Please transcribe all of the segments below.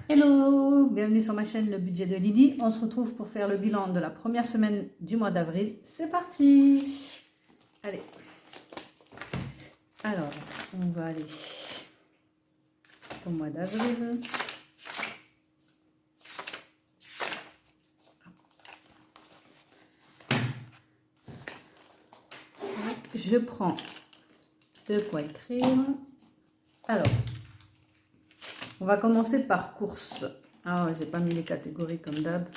Hello, bienvenue sur ma chaîne Le Budget de Lydie. On se retrouve pour faire le bilan de la première semaine du mois d'avril. C'est parti! Allez. Alors, on va aller au mois d'avril. Je prends de quoi écrire. Alors, on va commencer par courses. Ah, j'ai pas mis les catégories comme d'hab.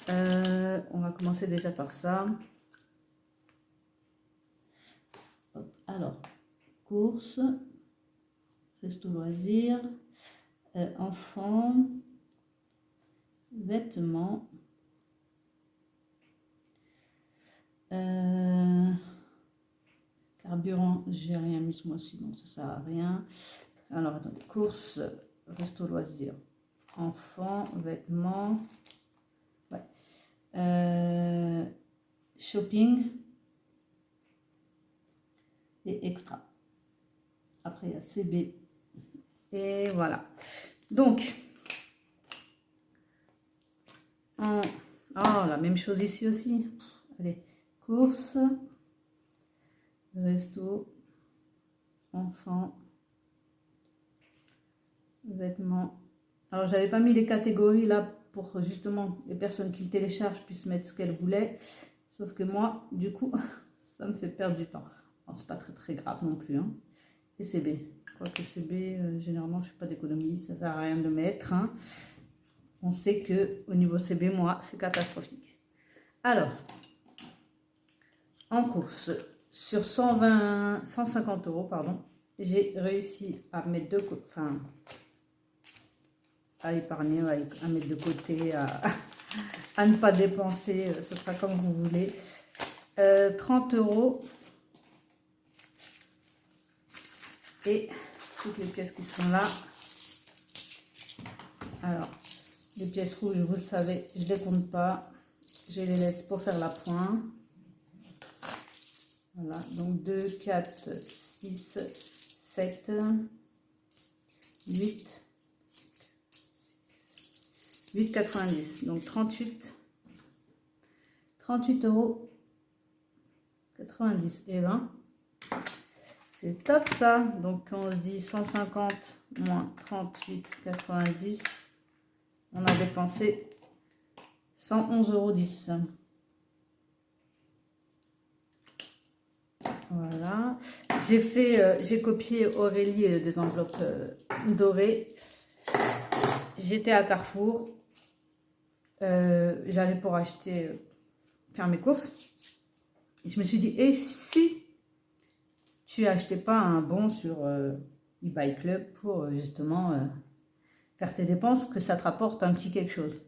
On va commencer déjà par ça. Alors, courses, resto loisirs, enfants, vêtements, carburant, j'ai rien mis ce mois-ci, donc ça sert à rien. Alors, attendez, courses, resto loisirs, enfants, vêtements, ouais. Shopping et extra. Après, il y a CB. Et voilà. Donc, oh, la même chose ici aussi. Allez, courses, resto, enfants, vêtements. Alors, j'avais pas mis les catégories là pour justement les personnes qui le téléchargent puissent mettre ce qu'elles voulaient. Sauf que moi, du coup, ça me fait perdre du temps. C'est pas très grave non plus. Hein. Et CB. Je crois que CB, généralement, je ne fais pas d'économie. Ça sert à rien de mettre. Hein. On sait que au niveau CB, moi, c'est catastrophique. Alors, en course, sur 150 euros, pardon, j'ai réussi à mettre à épargner, à mettre de côté, à ne pas dépenser, ce sera comme vous voulez. 30 euros et toutes les pièces qui sont là. Alors, les pièces rouges, vous savez, je ne les compte pas. Je les laisse pour faire la pointe. Voilà, donc 2, 4, 6, 7, 8, 8,90. Donc 38 euros 90 et 20. C'est top ça. Donc on se dit 150 moins 38,90. On a dépensé 111,10 €. Voilà. J'ai copié Aurélie des enveloppes dorées. J'étais à Carrefour. J'allais pour faire mes courses. Et je me suis dit, et si tu achetais pas un bon sur eBay Club pour justement faire tes dépenses, que ça te rapporte un petit quelque chose.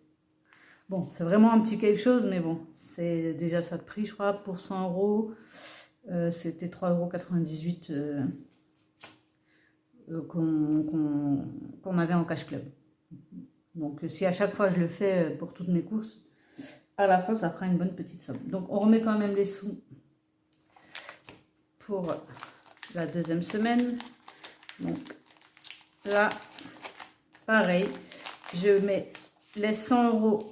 Bon, c'est vraiment un petit quelque chose, mais bon, c'est déjà ça de prix, je crois, pour 100 euros. C'était 3,98 € qu'on avait en cash club. Donc, si à chaque fois je le fais pour toutes mes courses, à la fin, ça fera une bonne petite somme. Donc, on remet quand même les sous pour la deuxième semaine. Donc, là, pareil, je mets les 100 €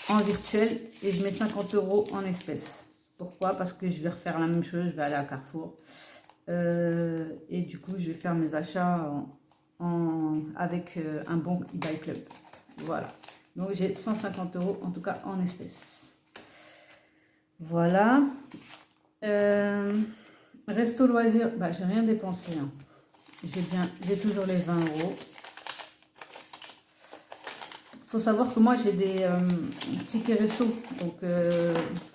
en virtuel et je mets 50 € en espèces. Pourquoi? Parce que je vais refaire la même chose, je vais aller à Carrefour. Et du coup, je vais faire mes achats avec un bon eBay Club. Voilà. Donc, j'ai 150 € en tout cas en espèces. Voilà. Resto loisirs, bah, j'ai rien dépensé. Hein. J'ai toujours les 20 €. Il faut savoir que moi j'ai des tickets resto, donc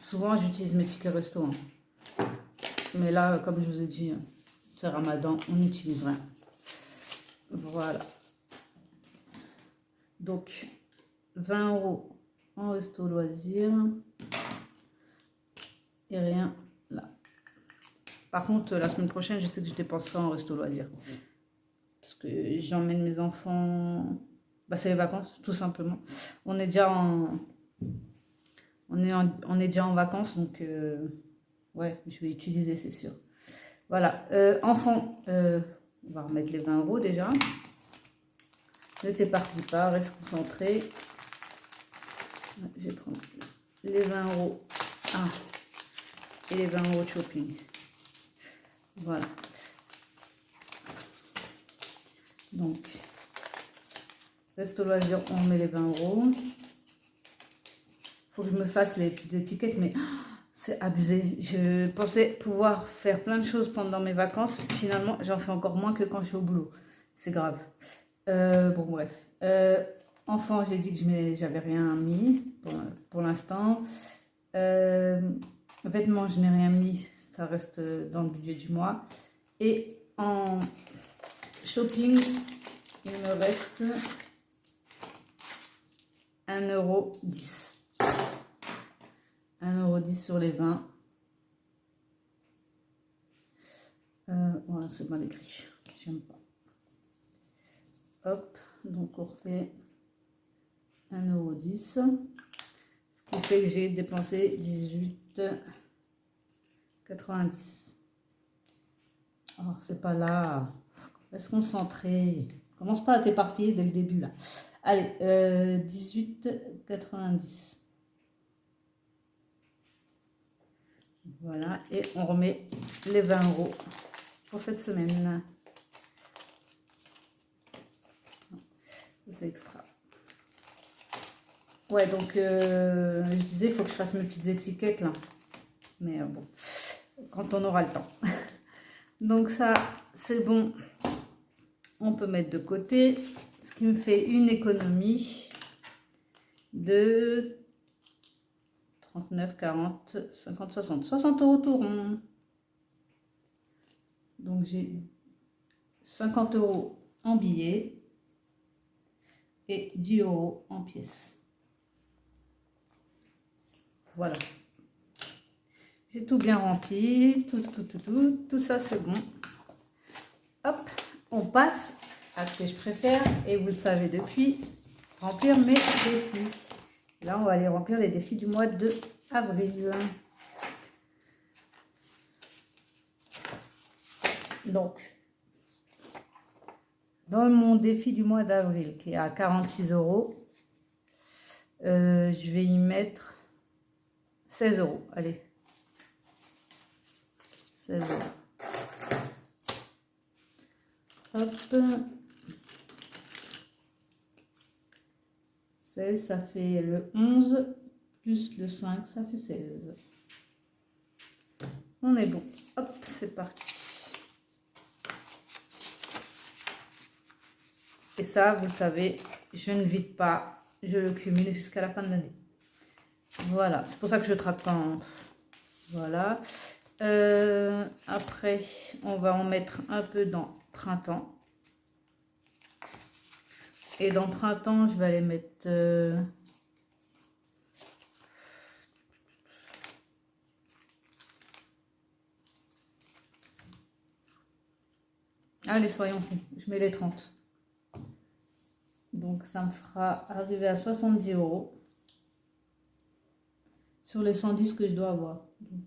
souvent j'utilise mes tickets resto. Hein. Mais là, comme je vous ai dit, c'est Ramadan, on n'utilise rien. Voilà. Donc 20 € en resto loisirs et rien là. Par contre, la semaine prochaine, je sais que je dépenserai en resto loisirs parce que j'emmène mes enfants. Bah, c'est les vacances, tout simplement. On est déjà en vacances, donc ouais, je vais utiliser, c'est sûr. Voilà, enfants, on va remettre les 20 € déjà. Ne t'éparpille pas, reste concentré. Je vais prendre les 20 € et les 20 € de shopping. Voilà. Donc, reste au loisir, on met les 20 €. Faut que je me fasse les petites étiquettes, mais c'est abusé. Je pensais pouvoir faire plein de choses pendant mes vacances. Finalement, j'en fais encore moins que quand je suis au boulot. C'est grave. Bon, bref. Enfant, j'ai dit que j'avais rien mis pour l'instant. Vêtements, je n'ai rien mis. Ça reste dans le budget du mois. Et en shopping, il me reste 1,10 €. 1,10 € sur les 20. Voilà, c'est mal écrit. J'aime pas. Hop, donc on refait 1,10 €. Ce qui fait que j'ai dépensé 18,90 €. Oh, c'est pas là. Reste concentré. Commence pas à t'éparpiller dès le début là. Allez, 18,90 €. Voilà, et on remet les 20 € pour cette semaine. C'est extra. Ouais, donc je disais, il faut que je fasse mes petites étiquettes là. Mais bon, quand on aura le temps. Donc ça, c'est bon. On peut mettre de côté. Ce qui me fait une économie de 39, 40, 50, 60. 60 € tout rond. Donc j'ai 50 € en billets et 10 € en pièces. Voilà. J'ai tout bien rempli. Tout ça, c'est bon. Hop, on passe à ce que je préfère. Et vous le savez depuis, remplir mes défis. Là, on va aller remplir les défis du mois de avril. Donc, dans mon défi du mois d'avril, qui est à 46 €, je vais y mettre 16 €. Allez. 16 €. Hop. 16, ça fait le 11, plus le 5, ça fait 16. On est bon. Hop, c'est parti. Et ça, vous le savez, je ne vide pas, je le cumule jusqu'à la fin de l'année. Voilà, c'est pour ça que je traque pas. Voilà. Après, on va en mettre un peu dans printemps. Et dans printemps, je vais aller mettre... Allez, soyons fous, je mets les 30. Donc, ça me fera arriver à 70 € sur les 110 que je dois avoir. Donc,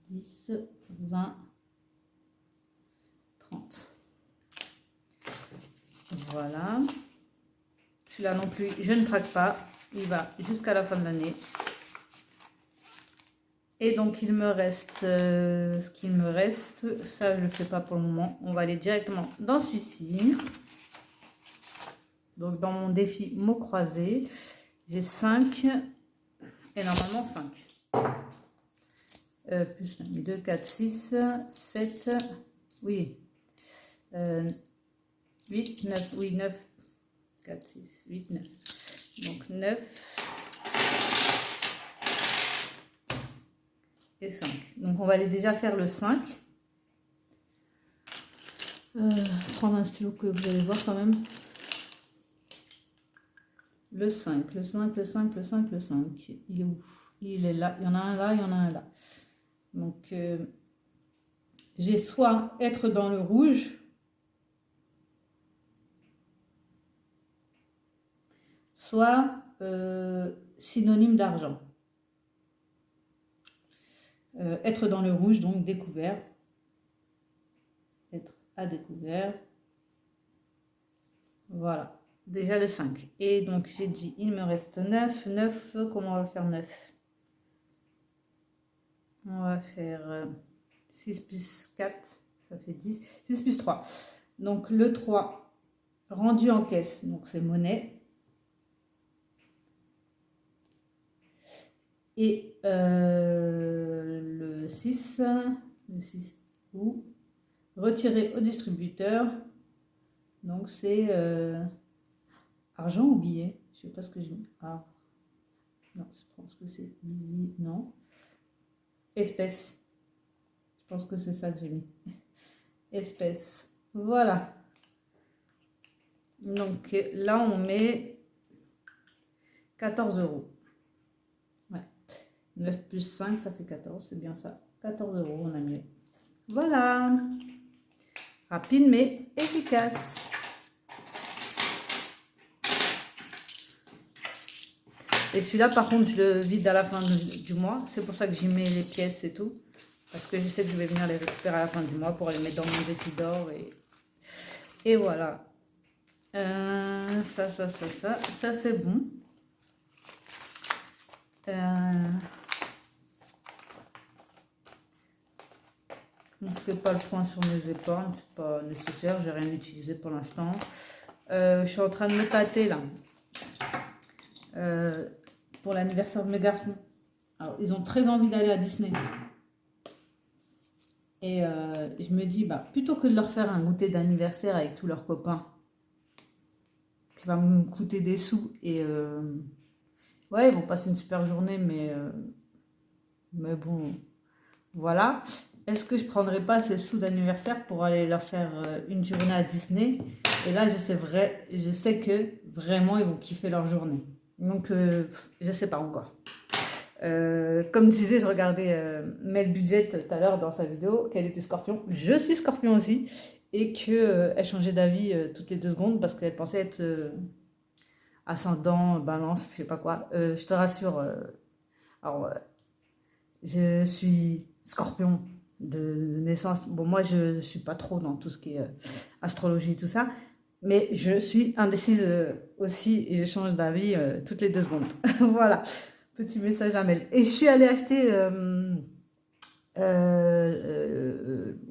10, 20, 30. Voilà. Celui-là non plus, je ne traque pas. Il va jusqu'à la fin de l'année. Et donc, il me reste ce qu'il me reste. Ça, je ne le fais pas pour le moment. On va aller directement dans celui-ci. Donc, dans mon défi mots croisés, j'ai 5 et normalement 5. Plus 2, 4, 6, 7, oui, 8, 9, oui, 9, 4, 6, 8, 9. Donc, 9 et 5. Donc, on va aller déjà faire le 5. Prendre un stylo que vous allez voir quand même. Le 5, le 5, le 5, le 5, le 5. Il est où? Il est là. Il y en a un là, il y en a un là. Donc, j'ai soit être dans le rouge, soit synonyme d'argent. Être dans le rouge, donc découvert. Être à découvert. Voilà. déjà le 5. Et donc, j'ai dit, il me reste 9. 9, comment on va faire 9? On va faire 6 plus 4, ça fait 10. 6 plus 3. Donc, le 3, rendu en caisse, donc c'est monnaie. Et le 6, ou retiré au distributeur. Donc, c'est argent ou billet? Je sais pas ce que j'ai mis. Ah, non, je pense que c'est billet. Non. Espèce. Je pense que c'est ça que j'ai mis. Espèce. Voilà. Donc là, on met 14 €. Ouais. 9 plus 5, ça fait 14. C'est bien ça. 14 €, on a mis. Voilà. Rapide mais efficace. Et celui-là, par contre, je le vide à la fin du mois. C'est pour ça que j'y mets les pièces et tout. Parce que je sais que je vais venir les récupérer à la fin du mois pour les mettre dans mon vécu d'or. Et voilà. Ça c'est bon. On ne fait pas le point sur mes épargnes, c'est pas nécessaire, j'ai rien utilisé pour l'instant. Je suis en train de me tâter là. Pour l'anniversaire de mes garçons. Alors, ils ont très envie d'aller à Disney. Et je me dis, bah, plutôt que de leur faire un goûter d'anniversaire avec tous leurs copains, qui va me coûter des sous, et ouais, ils vont passer une super journée, mais bon, voilà. Est-ce que je prendrais pas ces sous d'anniversaire pour aller leur faire une journée à Disney? Et là, je sais que vraiment, ils vont kiffer leur journée. Donc, je sais pas encore. Comme disait, je regardais Mel Budget tout à l'heure dans sa vidéo, qu'elle était scorpion. Je suis scorpion aussi. Et qu'elle changeait d'avis toutes les 2 secondes parce qu'elle pensait être ascendant, balance, je sais pas quoi. Je te rassure, alors, je suis scorpion de naissance. Bon, moi, je suis pas trop dans tout ce qui est astrologie, tout ça. Mais je suis indécise aussi et je change d'avis toutes les 2 secondes. Voilà, petit message à Mel. Et je suis allée acheter,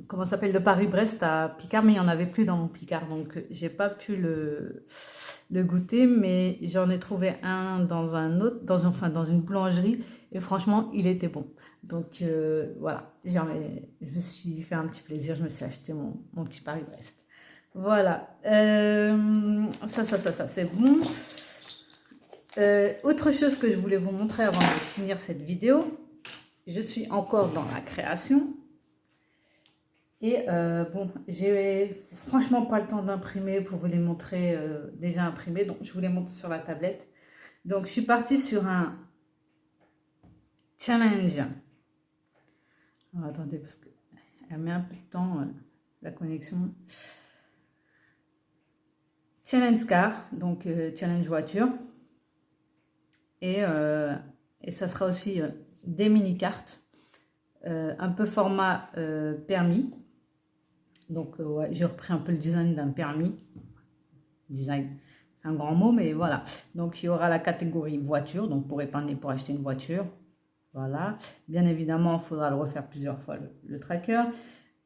comment s'appelle, le Paris-Brest à Picard, mais il n'y en avait plus dans mon Picard. Donc, j'ai pas pu le goûter, mais j'en ai trouvé un dans un autre, dans une boulangerie. Et franchement, il était bon. Donc, voilà, je me suis fait un petit plaisir. Je me suis acheté mon petit Paris-Brest. Voilà, ça c'est bon. Autre chose que je voulais vous montrer avant de finir cette vidéo, je suis encore dans la création. Et bon, j'ai franchement pas le temps d'imprimer pour vous les montrer déjà imprimés. Donc, je vous les montre sur la tablette. Donc, je suis partie sur un challenge. Alors, attendez, parce qu'elle met un peu de temps, la connexion. Challenge car, donc challenge voiture. Et ça sera aussi des mini-cartes, un peu format permis. Donc, ouais, j'ai repris un peu le design d'un permis. Design, c'est un grand mot, mais voilà. Donc, il y aura la catégorie voiture, donc pour épargner, pour acheter une voiture. Voilà. Bien évidemment, il faudra le refaire plusieurs fois, le tracker.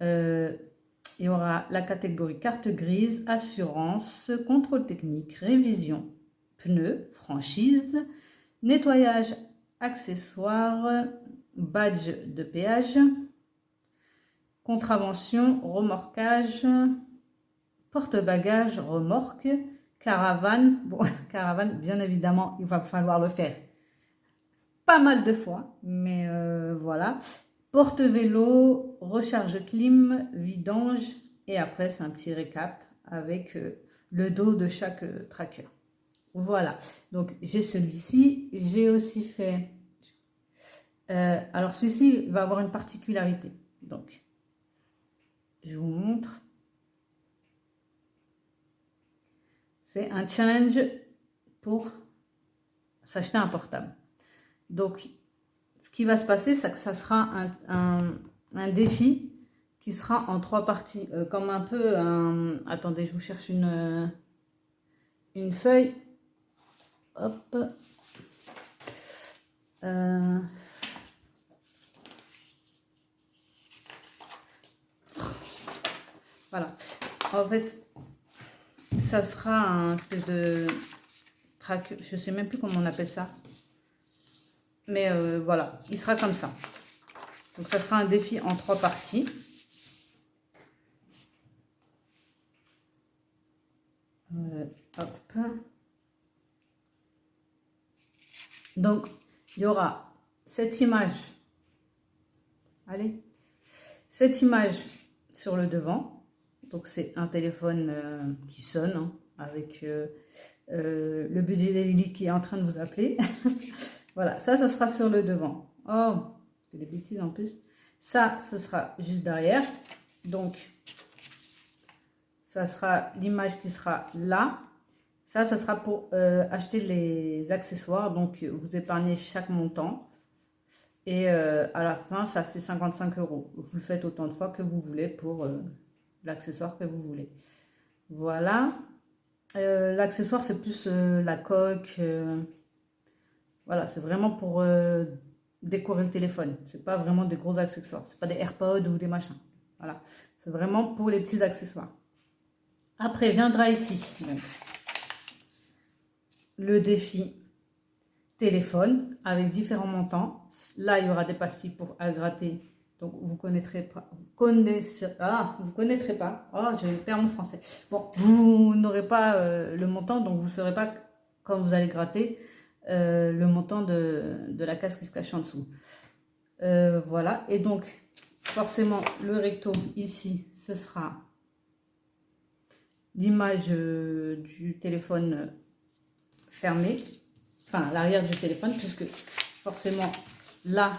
Il y aura la catégorie carte grise, assurance, contrôle technique, révision, pneus, franchise, nettoyage, accessoires, badge de péage, contravention, remorquage, porte-bagages, remorque, caravane. Bon, caravane, bien évidemment, il va falloir le faire pas mal de fois, mais voilà. Porte-vélo, recharge clim, vidange, et après c'est un petit récap avec le dos de chaque tracker. Voilà, donc j'ai celui-ci, j'ai aussi fait, alors celui-ci va avoir une particularité, donc je vous montre, c'est un challenge pour s'acheter un portable. Donc, ce qui va se passer, c'est que ça sera un défi qui sera en 3 parties. Comme un peu un... Attendez, je vous cherche une une feuille. Hop. Voilà. En fait, ça sera un espèce de track. Je sais même plus comment on appelle ça. Mais voilà, il sera comme ça. Donc, ça sera un défi en 3 parties. Hop. Donc, il y aura cette image. Allez. Cette image sur le devant. Donc, c'est un téléphone qui sonne hein, avec le budget de Lily qui est en train de vous appeler. Voilà, ça sera sur le devant. Oh, je fais des bêtises en plus. Ça, ce sera juste derrière. Donc, ça sera l'image qui sera là. Ça sera pour acheter les accessoires. Donc, vous épargnez chaque montant. Et à la fin, ça fait 55 €. Vous le faites autant de fois que vous voulez pour l'accessoire que vous voulez. Voilà. L'accessoire, c'est plus la coque. Voilà, c'est vraiment pour décorer le téléphone. C'est pas vraiment des gros accessoires. C'est pas des AirPods ou des machins. Voilà. C'est vraiment pour les petits accessoires. Après, viendra ici donc, le défi téléphone avec différents montants. Là, il y aura des pastilles pour à gratter. Donc, vous connaîtrez pas. Vous connaîtrez pas. Oh, je perds mon français. Bon, vous n'aurez pas le montant, donc vous ne saurez pas quand vous allez gratter le montant de la case qui se cache en dessous. Voilà. Et donc, forcément, le recto ici, ce sera l'image du téléphone fermé. Enfin, l'arrière du téléphone, puisque forcément, là...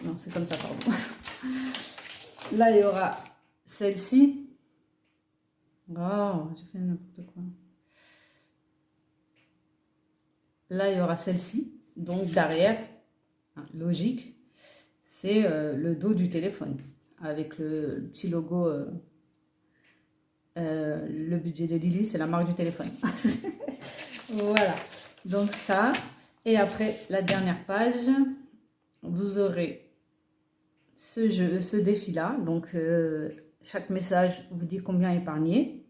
Non, c'est comme ça, pardon. Là, il y aura celle-ci. Oh, j'ai fait n'importe quoi. Là, il y aura celle-ci. Donc, derrière, logique, c'est le dos du téléphone. Avec le petit logo, le budget de Lily, c'est la marque du téléphone. Voilà. Donc, ça. Et après, la dernière page, vous aurez ce défi-là. Donc, chaque message vous dit combien épargner.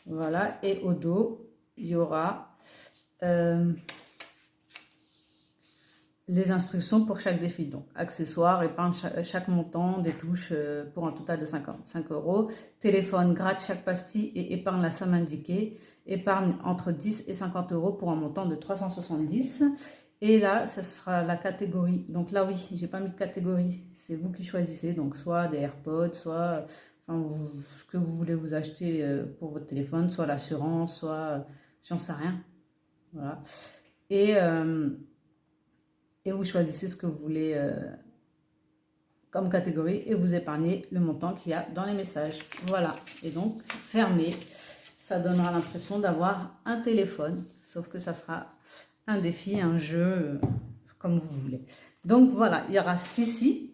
Voilà. Et au dos, il y aura les instructions pour chaque défi. Donc, accessoires, épargne chaque montant, des touches pour un total de 55 €. Téléphone, gratte chaque pastille et épargne la somme indiquée. Épargne entre 10 et 50 € pour un montant de 370. Et là, ça sera la catégorie. Donc là, oui, j'ai pas mis de catégorie. C'est vous qui choisissez. Donc, soit des AirPods, soit enfin, ce que vous voulez vous acheter pour votre téléphone, soit l'assurance, soit j'en sais rien. Voilà. Et vous choisissez ce que vous voulez comme catégorie et vous épargnez le montant qu'il y a dans les messages. Voilà. Et donc, fermé, ça donnera l'impression d'avoir un téléphone, sauf que ça sera un défi, un jeu, comme vous voulez. Donc voilà, il y aura celui-ci.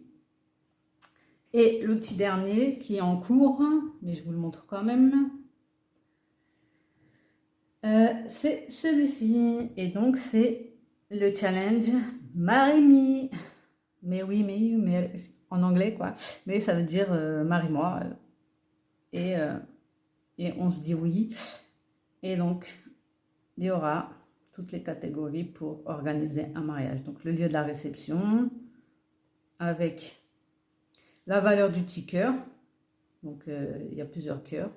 Et le petit dernier qui est en cours, mais je vous le montre quand même. C'est celui-ci. Et donc c'est le challenge Marie-Me. Mais oui, mais en anglais quoi. Mais ça veut dire marie-moi. Et on se dit oui. Et donc, il y aura toutes les catégories pour organiser un mariage. Donc, le lieu de la réception avec la valeur du petit cœur. Donc, il y a plusieurs cœurs.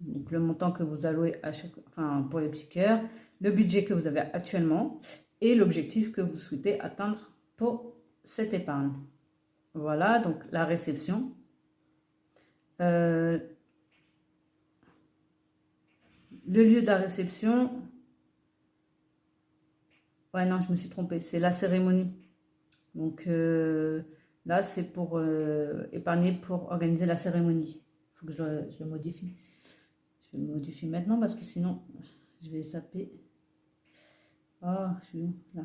Donc, le montant que vous allouez à chaque, enfin, pour les petits cœurs, le budget que vous avez actuellement et l'objectif que vous souhaitez atteindre pour cette épargne. Voilà, donc la réception. Le lieu de la réception. Ouais, non, je me suis trompée. C'est la cérémonie. Donc là, c'est pour épargner pour organiser la cérémonie. Il faut que je le modifie. Je le modifie maintenant parce que sinon, je vais zapper. Oh, je suis où là?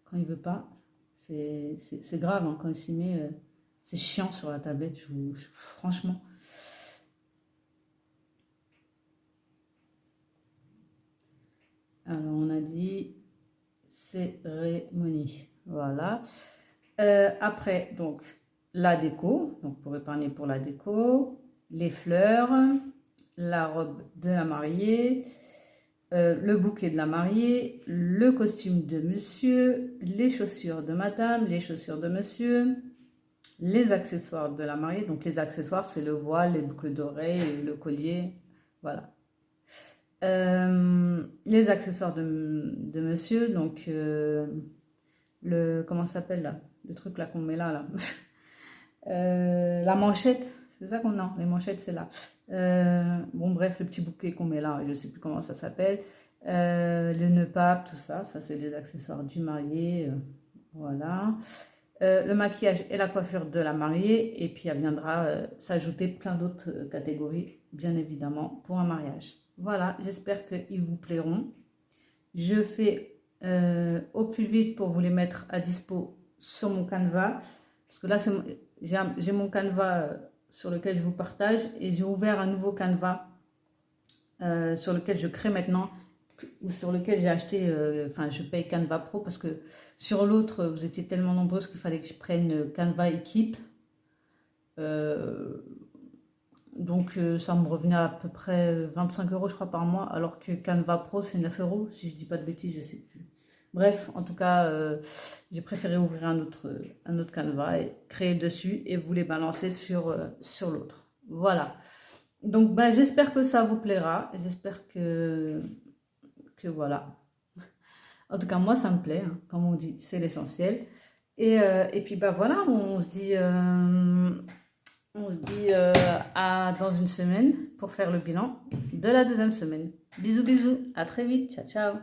Quand il veut pas, c'est grave. Hein, quand il s'y met, c'est chiant sur la tablette. Franchement. Alors, on a dit cérémonie. Voilà. Après, donc, la déco. Donc, pour épargner pour la déco. Les fleurs. La robe de la mariée. Le bouquet de la mariée. Le costume de monsieur. Les chaussures de madame. Les chaussures de monsieur. Les accessoires de la mariée. Donc, les accessoires, c'est le voile, les boucles d'oreilles, le collier. Voilà. Les accessoires de monsieur, donc comment ça s'appelle là, le truc là qu'on met là, la manchette, c'est ça qu'on a, les manchettes c'est là. Bon bref, le petit bouquet qu'on met là, je sais plus comment ça s'appelle, le nœud pape, tout ça, ça c'est les accessoires du marié, voilà. Le maquillage et la coiffure de la mariée, et puis elle viendra s'ajouter plein d'autres catégories, bien évidemment, pour un mariage. Voilà, j'espère qu'ils vous plairont. Je fais au plus vite pour vous les mettre à dispo sur mon Canva. Parce que là, j'ai mon Canva sur lequel je vous partage. Et j'ai ouvert un nouveau Canva sur lequel je crée maintenant. Ou sur lequel j'ai acheté, enfin je paye Canva Pro. Parce que sur l'autre, vous étiez tellement nombreuses qu'il fallait que je prenne Canva Équipe. Donc ça me revenait à peu près 25 € je crois par mois, alors que Canva Pro c'est 9 €, si je dis pas de bêtises, je sais plus. Bref, en tout cas, j'ai préféré ouvrir un autre Canva et créer dessus et vous les balancer sur l'autre. Voilà. Donc bah, j'espère que ça vous plaira, j'espère que voilà. En tout cas, moi ça me plaît, hein, comme on dit, c'est l'essentiel. Et puis bah voilà, on se dit... à dans une semaine pour faire le bilan de la deuxième semaine. Bisous, bisous. À très vite. Ciao, ciao.